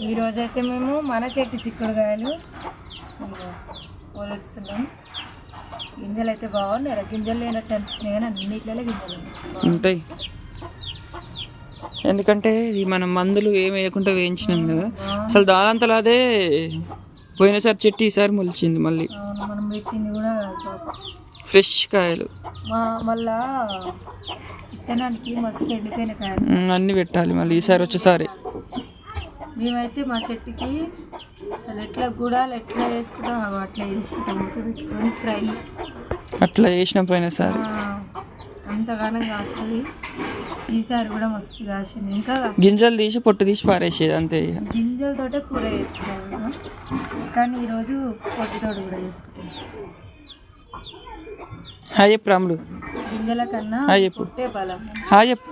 ఈరోజైతే మేము మన చెట్టు చిక్కుడుకాయలు పోలుస్తున్నాం. గింజలు అయితే బాగున్నాయి. గింజలు లేనట్టు అనిపించినాయి కానీ అన్నిట్లలో గింజలు ఉంటాయి. ఎందుకంటే ఇది మనం మందులు ఏమి వేయకుండా వేయించినాం కదా. అసలు దానంతలా అదే పోయినసారి చెట్టు ఈసారి మొలిచింది మళ్ళీ. మనం పెట్టింది కూడా ఫ్రెష్ కాయలు. మళ్ళా విత్తనానికి మస్తు ఎండిపోయిన కాయలు అన్నీ పెట్టాలి మళ్ళీ ఈసారి వచ్చేసారి. మేమైతే మా చెట్టుకి అసలు ఎట్లా గుడాలు ఎట్లా వేసుకుంటాం అట్లా వేసుకుంటాం. పెట్టుకొని ఫ్రై అట్లా వేసిన పోయినసారి అంతగానం కాస్తుంది. ఈసారి కూడా మస్తు కాసింది. ఇంకా గింజలు తీసి పొట్టు తీసి పారేసేది అంతే. గింజలతోటే కూర వేసుకున్నాం కానీ ఈరోజు పొట్టుతోటి కూడా వేసుకుంటాం. హాయ్ చెప్పు రాములు. గింజల కన్నా పొట్టే బలం. హాయ్ చెప్పు.